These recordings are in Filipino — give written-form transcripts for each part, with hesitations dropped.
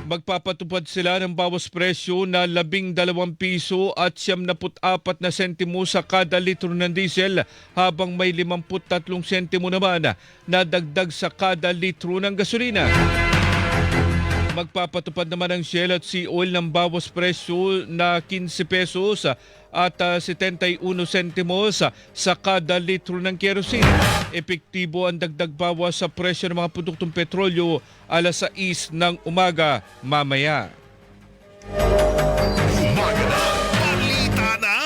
Magpapatupad sila ng bawas presyo na 12 piso at 74 na sentimo sa kada litro ng diesel habang may 53 sentimo naman na dagdag sa kada litro ng gasolina. Magpapatupad naman ang Shell at Sea Oil ng bawas presyo na 15 pesos at 71 sentimos sa kada litro ng kerosene. Epektibo ang dagdag bawas sa presyo ng mga produktong petrolyo alas 6 ng umaga mamaya. Umaga na, balita na!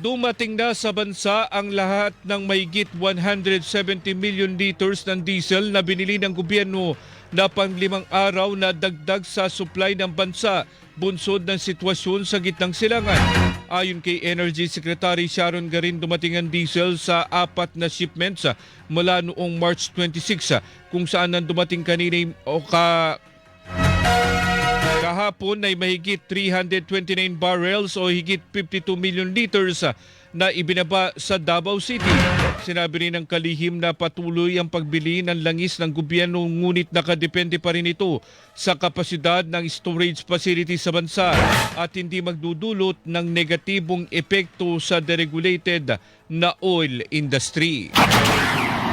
Dumating na sa bansa ang lahat ng mahigit 170 million liters ng diesel na binili ng gobyerno na pang-5 araw na dagdag sa supply ng bansa bunsod ng sitwasyon sa gitnang silangan. Ayon kay Energy Secretary Sharon Garin, dumating ang diesel sa 4 na shipments mula noong March 26 kung saan nang dumating kanina kahapon ay mahigit 329 barrels o higit 52 million liters na ibinaba sa Davao City. Sinabi rin ng kalihim na patuloy ang pagbili ng langis ng gobyerno ngunit nakadepende pa rin ito sa kapasidad ng storage facility sa bansa at hindi magdudulot ng negatibong epekto sa deregulated na oil industry.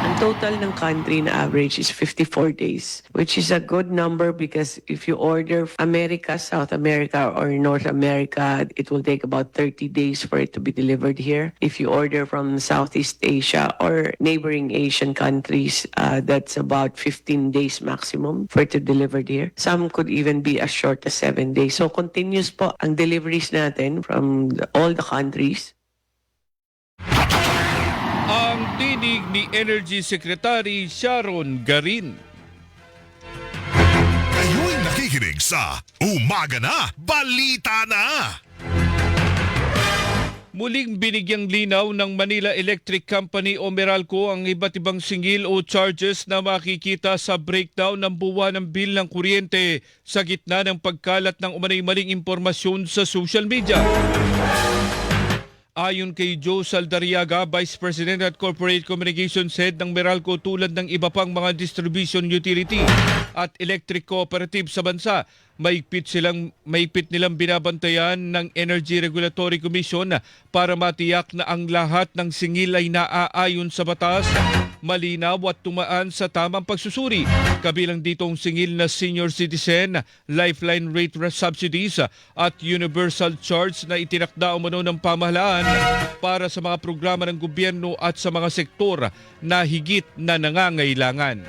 Ang total ng country na average is 54 days, which is a good number because if you order America, South America, or North America, it will take about 30 days for it to be delivered here. If you order from Southeast Asia or neighboring Asian countries, that's about 15 days maximum for it to be delivered here. Some could even be as short as 7 days. So continuous po ang deliveries natin from all the countries. Ang tinig ni Energy Secretary Sharon Garin. Kayo'y nakikinig sa Umaga na, balita na! Muling binigyang linaw ng Manila Electric Company o Meralco ang iba't ibang singil o charges na makikita sa breakdown ng buwan ng bill ng kuryente sa gitna ng pagkalat ng umanay maling impormasyon sa social media. Ayon kay Joe Saldariaga, Vice President at Corporate Communications Head ng Meralco, tulad ng iba pang mga distribution utility at electric cooperative sa bansa, mahigpit nilang binabantayan ng Energy Regulatory Commission para matiyak na ang lahat ng singil ay naaayon sa batas, malinaw at tumaan sa tamang pagsusuri. Kabilang dito ang singil na senior citizen, lifeline rate subsidies at universal charge na itinakda umano ng pamahalaan para sa mga programa ng gobyerno at sa mga sektor na higit na nangangailangan.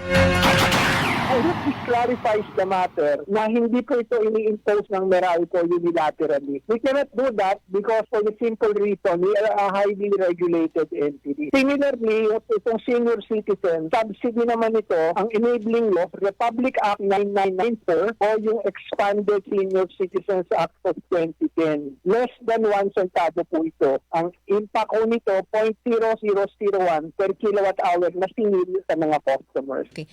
I hope this clarifies the matter na hindi po ito ini-impose ng Meralco unilaterally. We cannot do that because for the simple reason, we are a highly regulated entity. Similarly, itong senior citizen, subsidy naman ito, ang enabling law, Republic Act 9994 o yung Expanded Senior Citizens Act of 2010. Less than 1 centavo po ito. Ang impact ko nito, 0.0001 per kilowatt hour na singil sa mga customers. Okay.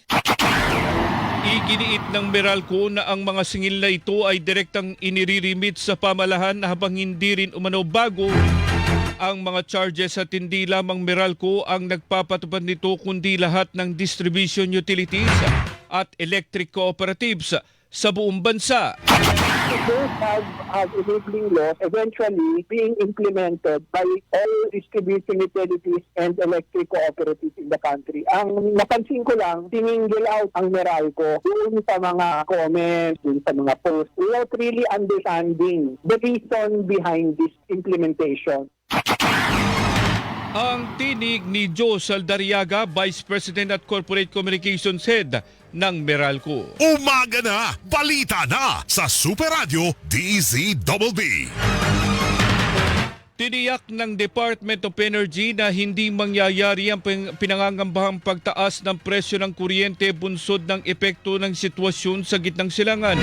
Iginiit ng Meralco na ang mga singil na ito ay direktang iniririmit sa pamalahan habang hindi rin umano bago ang mga charges at hindi lamang Meralco ang nagpapatupad nito kundi lahat ng distribution utilities at electric cooperatives sa buong bansa. Those have enabling laws eventually being implemented by all distribution utilities and electric cooperatives in the country. Ang napansin ko lang, siningil out ang Meralco doon sa mga comments, doon sa mga posts, without really understanding the reason behind this implementation. Ang tinig ni Joe Saldariaga, Vice President at Corporate Communications Head ng Meralco. Umaga na, balita na sa Super Radio DZBB. Tiniyak ng Department of Energy na hindi mangyayari ang pinangangambahang pagtaas ng presyo ng kuryente bunsod ng epekto ng sitwasyon sa gitnang silangan.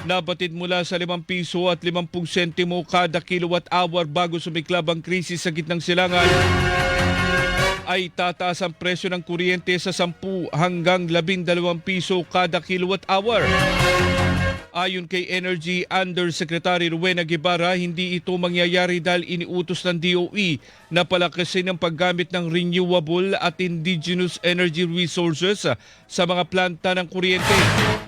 Nabatid mula sa 5 piso at 50 sentimo kada kilowatt hour bago sumiklab ang krisis sa gitnang silangan, ay tataas ang presyo ng kuryente sa 10 hanggang 12 piso kada kilowatt hour. Ayon kay Energy Undersecretary Rowena Guevara, hindi ito mangyayari dahil iniutos ng DOE na palakasin ang paggamit ng renewable at indigenous energy resources sa mga planta ng kuryente.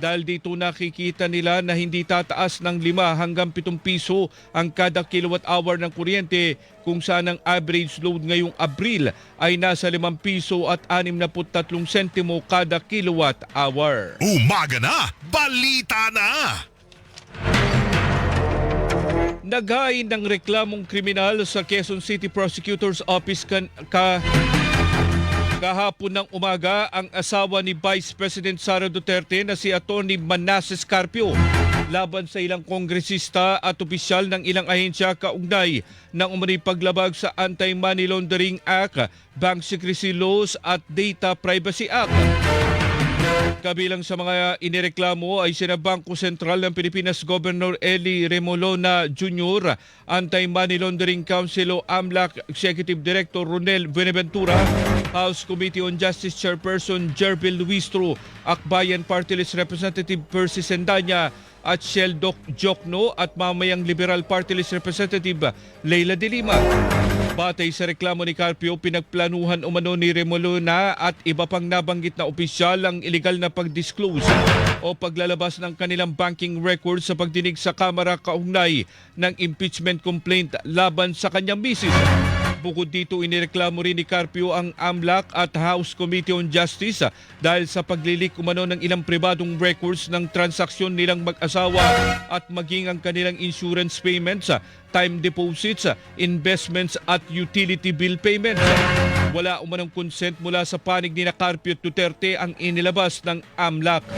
Dahil dito nakikita nila na hindi tataas ng 5 hanggang 7 piso ang kada kilowatt hour ng kuryente, kung saan ang average load ngayong Abril ay nasa 5 piso at 63 sentimo kada kilowatt hour. Umaga na, balita na! Naghain ng reklamong kriminal sa Quezon City Prosecutor's Office kahapon ng umaga ang asawa ni Vice President Sara Duterte na si Atty. Manasseh Carpio laban sa ilang kongresista at opisyal ng ilang ahensya kaugnay ng umano'y paglabag sa Anti-Money Laundering Act, Bank Secrecy Laws at Data Privacy Act. Kabilang sa mga inireklamo ay sina Bangko Sentral ng Pilipinas Governor Eli Remolona Jr., Anti-Money Laundering Council o AMLAC Executive Director Ronel Buenaventura, House Committee on Justice Chairperson Jerbil Luistro, Akbayan Party List Representative Percy Sendanya at Sheldok Jokno at mamayang Liberal Party List Representative Leila de Lima. Batay sa reklamo ni Carpio, pinagplanuhan umano ni Remolona at iba pang nabanggit na opisyal ang illegal na pag-disclose o paglalabas ng kanilang banking records sa pagdinig sa Kamara kaugnay ng impeachment complaint laban sa kanyang misis. Bukod dito, inireklamo rin ni Carpio ang AMLAC at House Committee on Justice dahil sa paglilik umano ng ilang pribadong records ng transaksyon nilang mag-asawa at maging ang kanilang insurance payments, time deposits, investments at utility bill payments. Wala umanong consent mula sa panig ni Carpio at Duterte ang inilabas ng AMLAC.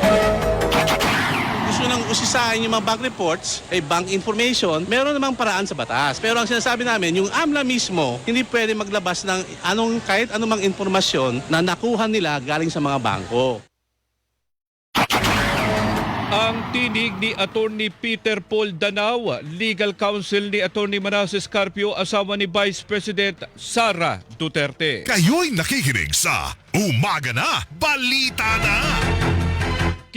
Gusto nang usisahin yung mga bank reports, bank information, meron namang paraan sa batas. Pero ang sinasabi namin, yung AMLA mismo, hindi pwede maglabas ng kahit anumang impormasyon na nakuha nila galing sa mga bangko. Ang tinig ni Atty. Peter Paul Danao, legal counsel ni Atty. Manasseh Carpio, asawa ni Vice President Sara Duterte. Kayo'y nakikinig sa Umaga na, balita na!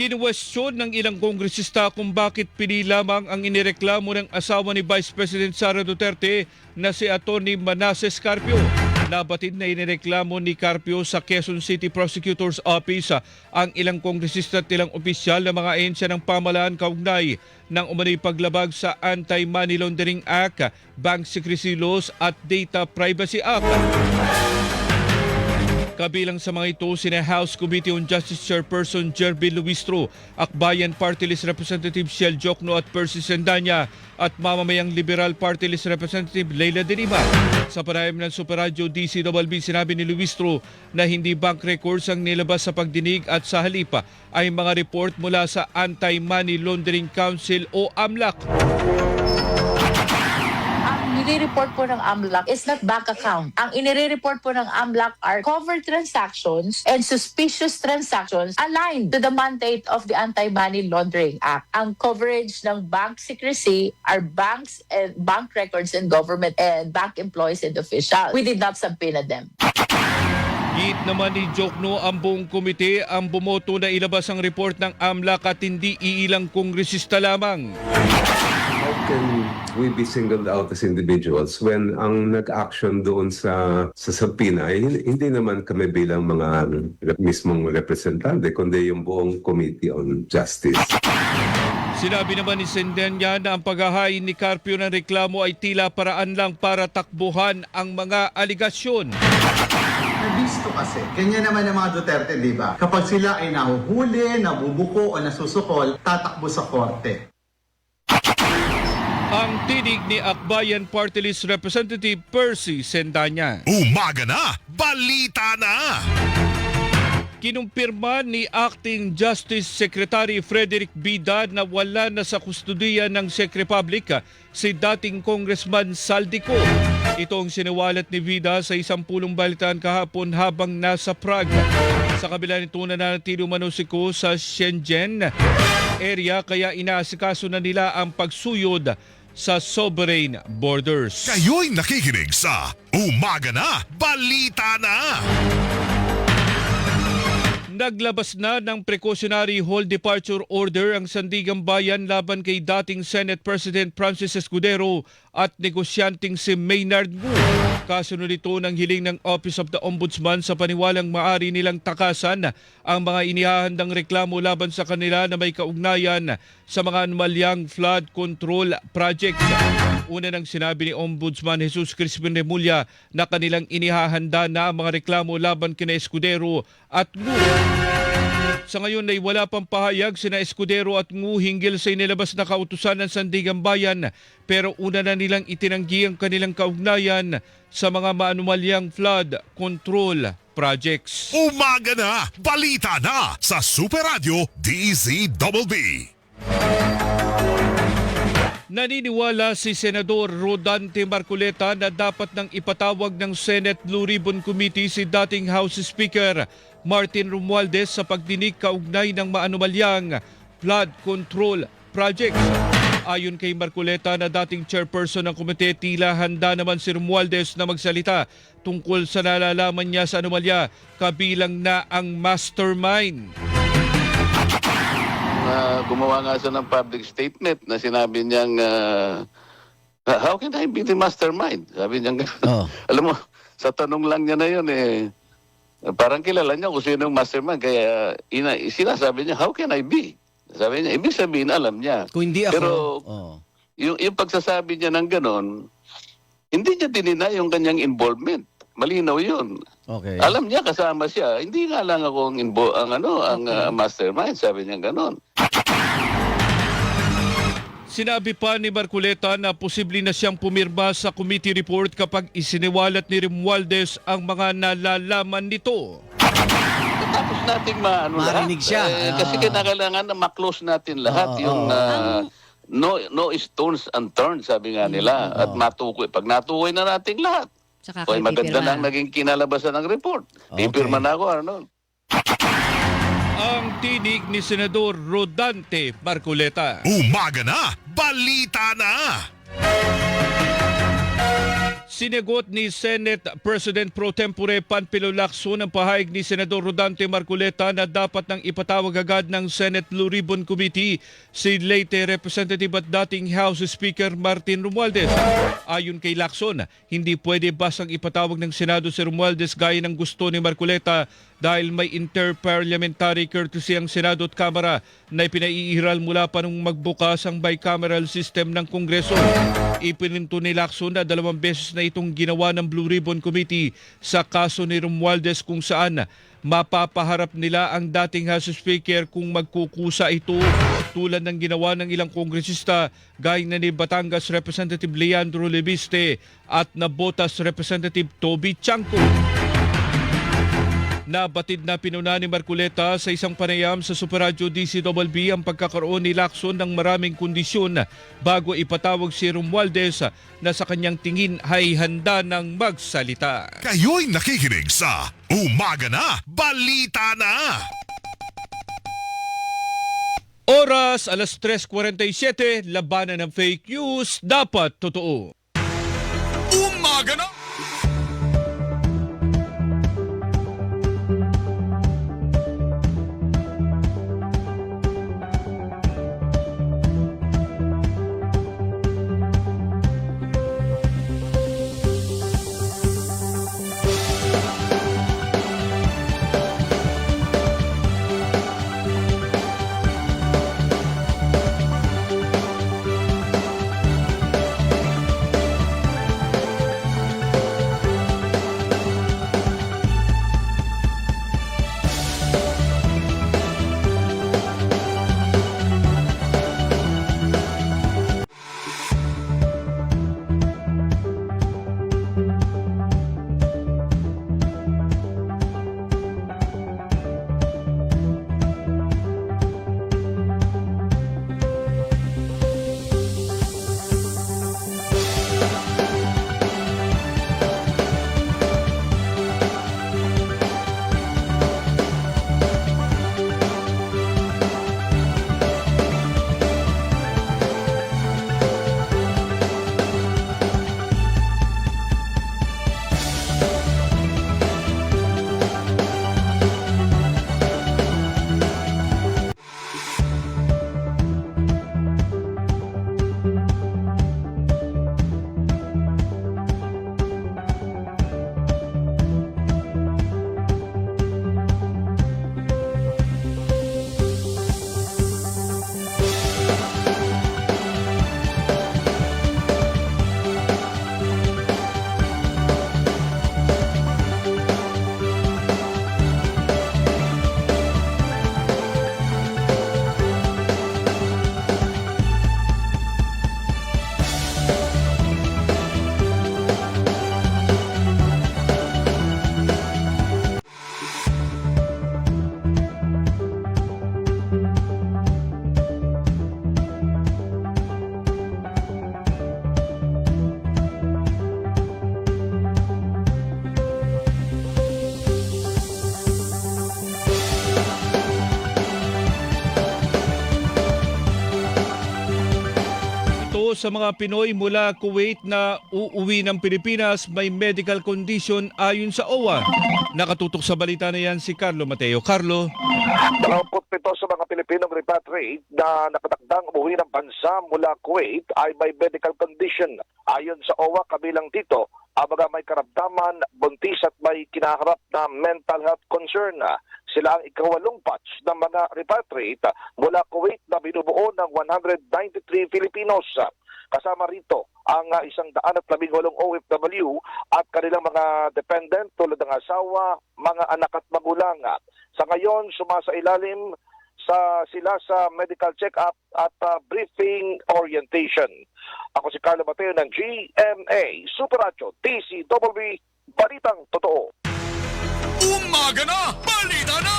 Kinuwestiyon ng ilang kongresista kung bakit pili lamang ang inireklamo ng asawa ni Vice President Sara Duterte na si Atty. Manasseh Carpio. Nabatid na inireklamo ni Carpio sa Quezon City Prosecutor's Office ang ilang kongresista at ilang opisyal na mga ahensya ng pamahalaan kaugnay ng umano'y paglabag sa Anti-Money Laundering Act, Bank Secrecy Laws at Data Privacy Act. Kabilang sa mga ito, sina House Committee on Justice Chairperson Jerbil Luistro, Akbayan Party List Representative Shel Jokno at Percy Sendanya at mamamayang Liberal Party List Representative Leila de Lima. Sa panayam ng Super Radio DCWB, sinabi ni Luistro na hindi bank records ang nilabas sa pagdinig at sa halipa ay mga report mula sa Anti-Money Laundering Council o AMLAC. Nire-report po ng AMLAC is not bank account. Ang inire-report po ng AMLAC are covered transactions and suspicious transactions aligned to the mandate of the Anti-Money Laundering Act. Ang coverage ng bank secrecy are banks and bank records and government and bank employees and officials. We did not subpoena them. Git naman ni Jokno, ang buong komite ang bumoto na ilabas ang report ng AMLAC at hindi iilang kongresista lamang. How can we be singled out as individuals when ang nag-action doon sa subpoena ay hindi naman kami bilang mga mismong representante, kundi yung buong Committee on Justice. Sinabi naman ni Sendanya na ang paghahain ni Carpio ng reklamo ay tila paraan lang para takbuhan ang mga aligasyon. Nabisto kasi, ganyan naman ang mga Duterte, di ba? Kapag sila ay nahuhuli, nabubuko o nasusukol, tatakbo sa korte. Ang tinig ni Akbayan Party List Representative Percy Sendanya. Umaga na, balita na! Kinumpirma ni Acting Justice Secretary Frederick Bida na wala na sa kustudiya ng Czech Republic si dating Congressman Saldico. Ito ang siniwalat ni Bida sa isang pulong balitaan kahapon habang nasa Prague. Sa kabila nito, nananatili umano si Ko sa Shenzhen area kaya inaasikaso na nila ang pagsuyod sa sovereign borders. Kayo'y nakikinig sa Umaga na, balita na! Naglabas na ng precautionary hold departure order ang Sandigang Bayan laban kay dating Senate President Francis Escudero at negosyanteng si Maynard Ngu. Kasunod ito ng hiling ng Office of the Ombudsman sa paniwalang maari nilang takasan ang mga inihahandang reklamo laban sa kanila na may kaugnayan sa mga anomalyang flood control projects. Una nang sinabi ni Ombudsman Jesus Crispin Remulla na kanilang inihahanda na ang mga reklamo laban kina Escudero at Ngu. Sa ngayon ay wala pang pahayag sina Escudero at Ngu hinggil sa inilabas na kautusan ng Sandigang Bayan, pero una na nilang itinanggi ang kanilang kaugnayan sa mga maanumalyang flood control projects. Umaga na, balita na sa Super Radio DZBB. Naniniwala si Senador Rodante Marcoleta na dapat nang ipatawag ng Senate Blue Ribbon Committee si dating House Speaker Martin Romualdez sa pagdinig kaugnay ng maanumalyang flood control projects. Ayon kay Marcoleta na dating chairperson ng komite, tila handa naman si Romualdez na magsalita tungkol sa nalalaman niya sa anomalya, kabilang na ang mastermind. Gumawa nga siya ng public statement na sinabi niyang how can I be the mastermind? Sabi niya, alam mo, sa tanong lang niya na yun parang kilala niya kung sino yung mastermind. Kaya sinasabi niya, how can I be? Sabi niya, ibig sabihin, alam niya. Kung hindi ako... Pero yung pagsasabi niya ng ganon, hindi niya dinina yung kanyang involvement. Malinaw yun. Okay. Alam niya, kasama siya. Hindi nga lang ako ang mastermind. Sabi niya ganon. Sinabi pa ni Marcoleta na posible na siyang pumirma sa committee report kapag isiniwalat ni Romualdez ang mga nalalaman nito. Tapos natin marinig siya. Kasi kailangan na ma-close natin lahat. Yung no stones unturned, sabi nga nila. At matukoy. Pag natukoy na natin lahat, okay, maganda lang naging kinalabasan ng report. Ipirma na ako, Arnold. Ang tinig ni Senador Rodante Marcoleta. Umaga na, balita na! Sinagot ni Senate President Pro Tempore Panfilo Lacson ang pahayag ni Senador Rodante Marcoleta na dapat nang ipatawag agad ng Senate Blue Ribbon Committee si late Representative at dating House Speaker Martin Romualdez. Ayon kay Lacson, hindi pwede basang ipatawag ng Senado si Romualdez gaya ng gusto ni Marcoleta dahil may interparliamentary courtesy ang Senado at Kamara na ipinaiiral mula pa nung magbukas ang bicameral system ng Kongreso. Ipininto ni Lacson na 2 beses na itong ginawa ng Blue Ribbon Committee sa kaso ni Romualdez kung saan mapapaharap nila ang dating House Speaker kung magkukusa ito, tulad ng ginawa ng ilang kongresista gaya na ni Batangas Representative Leandro Leviste at Nabotas Representative Toby Chanco. Nabatid na pinuna ni Marcoleta sa isang panayam sa Super Radio DZBB ang pagkakaroon ni Lacson ng maraming kondisyon bago ipatawag si Romualdez na sa kanyang tingin ay handa ng magsalita. Kayo'y nakikinig sa Umaga na, Balita na! Oras, 3:47, labanan ng fake news, dapat totoo. Umaga na! sa mga Pinoy mula Kuwait na uuwi ng Pilipinas may medical condition ayon sa OWA. Nakatutok sa balita na yan si Carlo Mateo. Carlo. 27 sa mga Pilipinong repatriate na nakatakdang umuwi ng bansa mula Kuwait ay may medical condition. Ayon sa OWA, kabilang dito ang mga may karamdaman, buntis at may kinaharap na mental health concern. Sila ang ikawalong batch ng mga repatriate mula Kuwait na binubuo ng 193 Filipinos. Kasama rito ang 118 OFW at kanilang mga dependent tulad ng asawa, mga anak at magulang. Sa ngayon, sumasailalim sila sa medical check-up at briefing orientation. Ako si Carlo Mateo ng GMA Super Radio DCWB, Balitang Totoo. Umaga na! Balita na!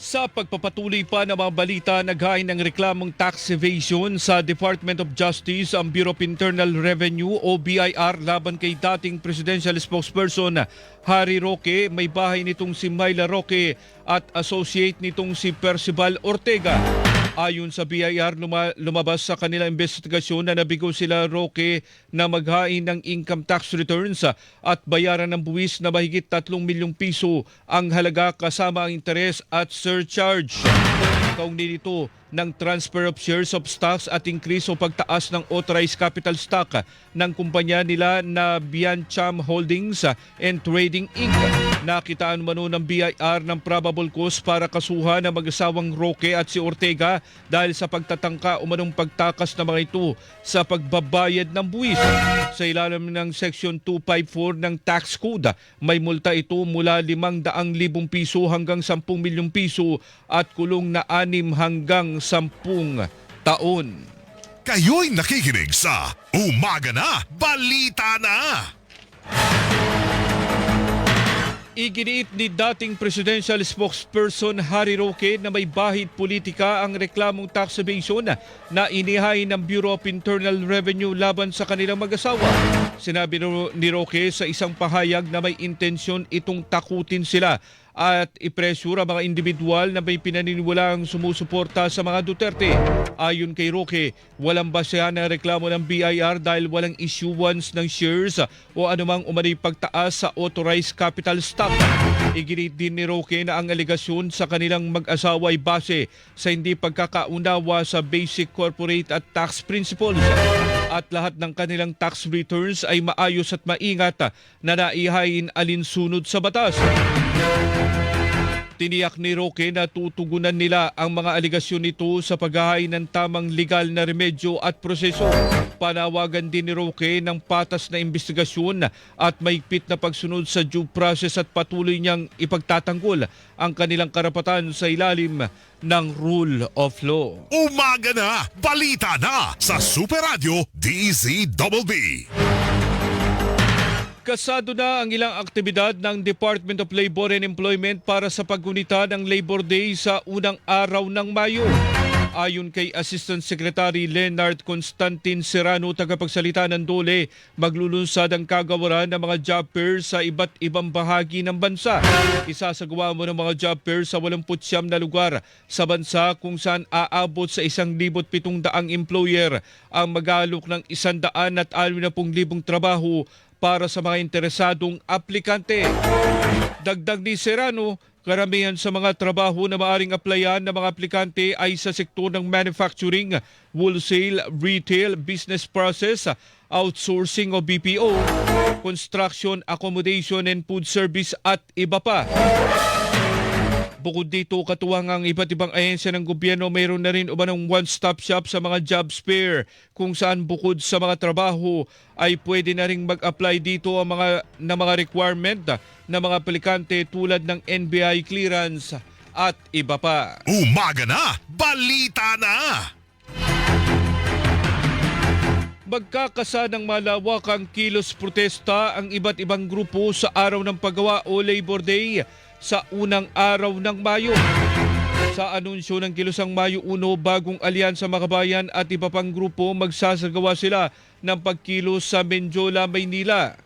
Sa pagpapatuloy pa ng mga balita, naghain ng reklamong tax evasion sa Department of Justice ang Bureau of Internal Revenue o BIR laban kay dating presidential spokesperson Harry Roque, may bahay nitong si Myla Roque at associate nitong si Percival Ortega. Ayon sa BIR, lumabas sa kanilang investigasyon na nabigo sila Roque na maghain ng income tax returns at bayaran ng buwis na mahigit 3 milyong piso ang halaga kasama ang interes at surcharge. Kaugnay nito ng transfer of shares of stocks at increase o pagtaas ng authorized capital stock ng kumpanya nila na Biancham Holdings and Trading Inc. Nakitaan mano ng BIR ng probable cause para kasuhan ng mag-asawang Roque at si Ortega dahil sa pagtatangka o manong pagtakas na mga ito sa pagbabayad ng buwis. Sa ilalim ng Section 254 ng Tax Code, may multa ito mula 500,000 piso hanggang 10 milyong piso at kulong na 6 hanggang 10 taon. Kayo'y nakikinig sa Umaga na! Balita na! Iginiit ni dating presidential spokesperson Harry Roque na may bahid politika ang reklamong tax evasion na inihain ng Bureau of Internal Revenue laban sa kanilang mag-asawa. Sinabi ni Roque sa isang pahayag na may intensyon itong takutin sila at ipresura mga individual na may pinaniniwalaang sumusuporta sa mga Duterte. Ayon kay Roque, walang basehan ang reklamo ng BIR dahil walang issuance ng shares o anumang umano'y pagtaas sa authorized capital stock. Iginit din ni Roque na ang aligasyon sa kanilang mag-asawa ay base sa hindi pagkakaunawa sa basic corporate at tax principles at lahat ng kanilang tax returns ay maayos at maingat na naihain alinsunod sa batas. Tiniyak ni Roque na tutugunan nila ang mga aligasyon nito sa paghahain ng tamang legal na remedyo at proseso. Panawagan din ni Roque ng patas na investigasyon at mahigpit na pagsunod sa due process at patuloy niyang ipagtatanggol ang kanilang karapatan sa ilalim ng rule of law. Umaga na! Balita na! Sa Super Radio DZWB. Kasado na ang ilang aktibidad ng Department of Labor and Employment para sa paggunita ng Labor Day sa unang araw ng Mayo. Ayon kay Assistant Secretary Leonard Constantin Serrano, tagapagsalita ng DOLE, maglulunsad ang kagawaran ng mga job fairs sa iba't ibang bahagi ng bansa. Isasagawa mo ng mga job fairs sa 89 na lugar sa bansa kung saan aabot sa 1,700 employer ang mag-alok ng 160,000 trabaho para sa mga interesadong aplikante. Dagdag ni Serrano, karamihan sa mga trabaho na maaring applyan ng mga aplikante ay sa sektor ng manufacturing, wholesale, retail, business process, outsourcing o BPO, construction, accommodation and food service at iba pa. Bukod dito, katuwang ang iba't ibang ahensya ng gobyerno, mayroon na rin umanong one-stop shop sa mga job fair kung saan bukod sa mga trabaho ay pwede na rin mag-apply dito ang mga requirement ng mga aplikante tulad ng NBI clearance at iba pa. Umaga na! Balita na! Magkakasa ng malawakang kilos protesta ang iba't ibang grupo sa araw ng paggawa o Labor Day sa unang araw ng Mayo. Sa anunsyo ng Kilusang Mayo 1, Bagong Alyansa Makabayan at iba pang grupo magsasagawa sila ng pagkilos sa Menjola, Maynila.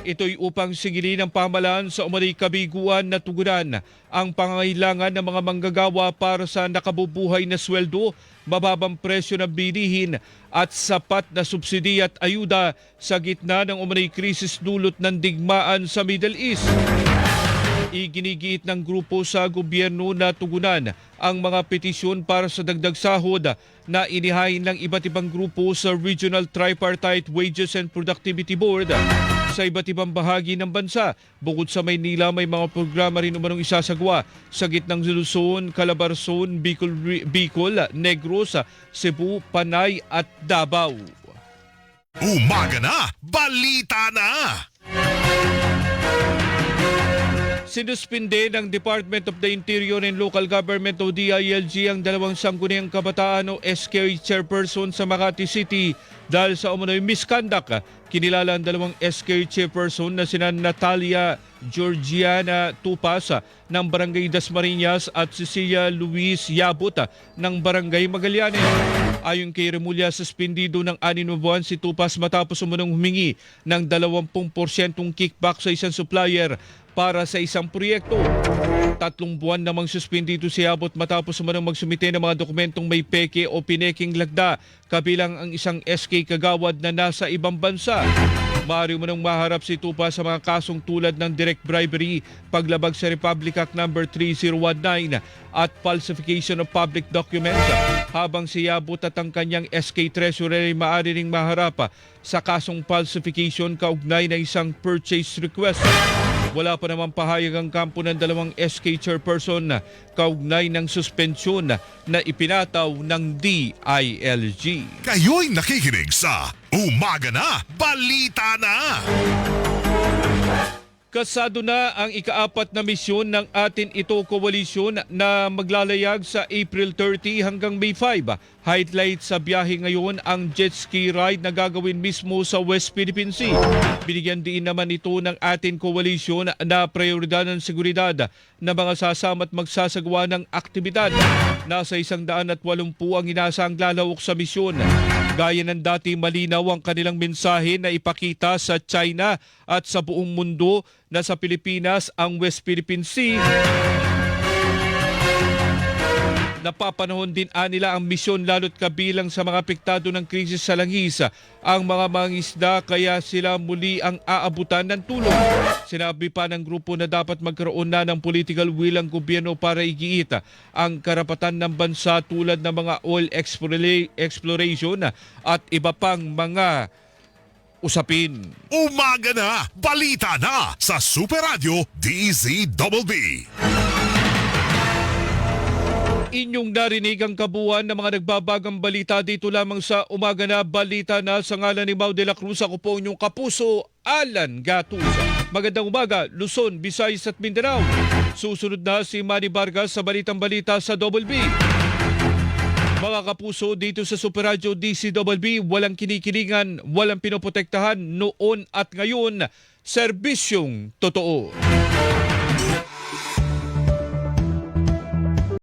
Ito'y upang sigilin ng pamahalaan sa umano'y kabiguan na tugunan ang pangangailangan ng mga manggagawa para sa nakabubuhay na sweldo, mababang presyo ng bilihin at sapat na subsidiya at ayuda sa gitna ng umano'y krisis dulot ng digmaan sa Middle East. Iginigiit ng grupo sa gobyerno na tugunan ang mga petisyon para sa dagdag sahod na inihain ng iba't ibang grupo sa Regional Tripartite Wages and Productivity Board sa iba't ibang bahagi ng bansa. Bukod sa Maynila, may mga programa rin umanong isasagawa sa gitnang Luzon, Calabarzon, Bicol, Negros, Cebu, Panay at Davao. Umaga na, balita na! Sinuspinde ng Department of the Interior and Local Government o DILG ang dalawang sangguniang kabataan o SK chairperson sa Makati City dahil sa umano'y misconduct. Kinilala ang dalawang SK chairperson na sina Natalia Georgiana Tupas ng Barangay Dasmariñas at Cecilia Luis Yabut ng Barangay Magallanes. Ayon kay Remulla, suspendido ng 6 na buwan si Tupas matapos umunong humingi ng 20% kickback sa isang supplier para sa isang proyekto. 3 buwan namang suspendido si Yabut matapos umunong magsumite ng mga dokumentong may peke o pineking lagda kabilang ang isang SK kagawad na nasa ibang bansa. Maaari umunong maharap si Tupas sa mga kasong tulad ng direct bribery, paglabag sa Republic Act No. 3019 at falsification of public documents, habang si Yabut at ang kanyang SK treasurer ay maaari ring maharap sa kasong falsification kaugnay na isang purchase request. Wala pa naman pahayag ang kampo ng dalawang SK chairperson kaugnay ng suspensyon na ipinataw ng DILG. Kayo'y nakikinig sa Umaga na, Balita na! Kasado na ang ika-4 na misyon ng Atin Ito Coalition na maglalayag sa April 30 hanggang May 5. Highlight sa biyahe ngayon ang jet ski ride na gagawin mismo sa West Philippine Sea. Binigyan din naman ito ng Atin Coalition na prioridad ng seguridad na mga sasama at magsasagawa ng aktibidad. Nasa 180 ang inaasang lalawak sa misyon. Gaya ng dati, malinaw ang kanilang mensahe na ipakita sa China at sa buong mundo na sa Pilipinas ang West Philippine Sea. Napapanahon din nila ang misyon lalo't kabilang sa mga apektado ng krisis sa langis ang mga mangisda, kaya sila muli ang aabutan ng tulong. Sinabi pa ng grupo na dapat magkaroon na ng political will ang gobyerno para igiit ang karapatan ng bansa tulad ng mga oil exploration at iba pang mga usapin. Umaga na, Balita na sa Super Radio DZBB. Inyong narinig ang kabuuan ng mga nagbabagang balita dito lamang sa Umaga na, Balita na, sa ngalan ni Mau de la Cruz. Ako po inyong kapuso, Alan Gatus. Magandang umaga, Luzon, Visayas at Mindanao. Susunod na si Manny Vargas sa Balitang Balita sa Double B. Mga kapuso, dito sa Super Radio DZBB, walang kinikilingan, walang pinoprotektahan noon at ngayon, serbisyong totoo.